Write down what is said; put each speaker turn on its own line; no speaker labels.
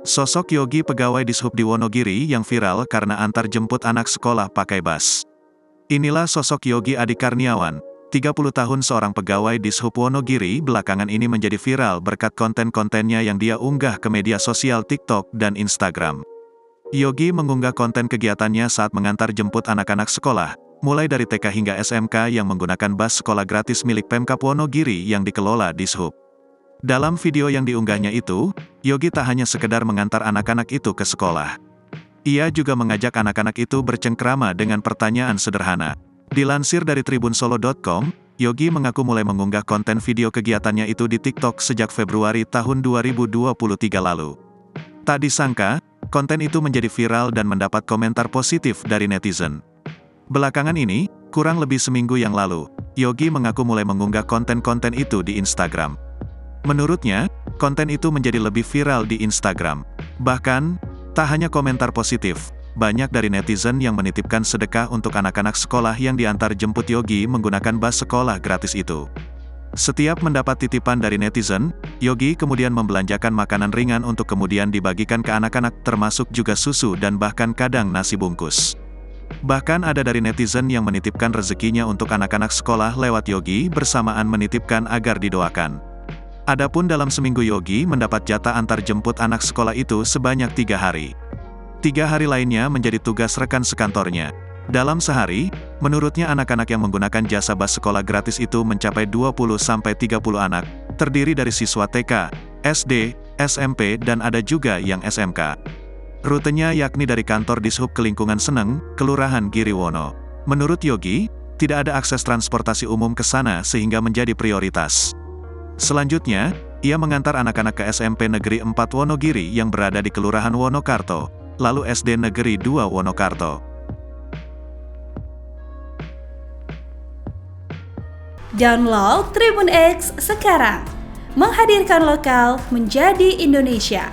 Sosok Yogi pegawai Dishub di Wonogiri yang viral karena antar jemput anak sekolah pakai bus. Inilah sosok Yogi Adi Karniawan, 30 tahun seorang pegawai Dishub Wonogiri belakangan ini menjadi viral berkat konten-kontennya yang dia unggah ke media sosial TikTok dan Instagram. Yogi mengunggah konten kegiatannya saat mengantar jemput anak-anak sekolah, mulai dari TK hingga SMK yang menggunakan bus sekolah gratis milik Pemkab Wonogiri yang dikelola Dishub. Dalam video yang diunggahnya itu, Yogi tak hanya sekedar mengantar anak-anak itu ke sekolah. Ia juga mengajak anak-anak itu bercengkrama dengan pertanyaan sederhana. Dilansir dari tribunsolo.com, Yogi mengaku mulai mengunggah konten video kegiatannya itu di TikTok sejak Februari tahun 2023 lalu. Tak disangka, konten itu menjadi viral dan mendapat komentar positif dari netizen. Belakangan ini, kurang lebih seminggu yang lalu, Yogi mengaku mulai mengunggah konten-konten itu di Instagram. Menurutnya, konten itu menjadi lebih viral di Instagram. Bahkan, tak hanya komentar positif, banyak dari netizen yang menitipkan sedekah untuk anak-anak sekolah yang diantar jemput Yogi menggunakan bus sekolah gratis itu. Setiap mendapat titipan dari netizen, Yogi kemudian membelanjakan makanan ringan untuk kemudian dibagikan ke anak-anak termasuk juga susu dan bahkan kadang nasi bungkus. Bahkan ada dari netizen yang menitipkan rezekinya untuk anak-anak sekolah lewat Yogi bersamaan menitipkan agar didoakan. Adapun dalam seminggu Yogi mendapat jatah antar jemput anak sekolah itu sebanyak 3 hari. 3 hari lainnya menjadi tugas rekan sekantornya. Dalam sehari, menurutnya anak-anak yang menggunakan jasa bus sekolah gratis itu mencapai 20-30 anak, terdiri dari siswa TK, SD, SMP dan ada juga yang SMK. Rutenya yakni dari kantor Dishub ke lingkungan Seneng, Kelurahan Giriwono. Menurut Yogi, tidak ada akses transportasi umum ke sana sehingga menjadi prioritas. Selanjutnya, ia mengantar anak-anak ke SMP Negeri 4 Wonogiri yang berada di Kelurahan Wonokarto, lalu SD Negeri 2 Wonokarto.
Download Tribun X sekarang, menghadirkan lokal menjadi Indonesia.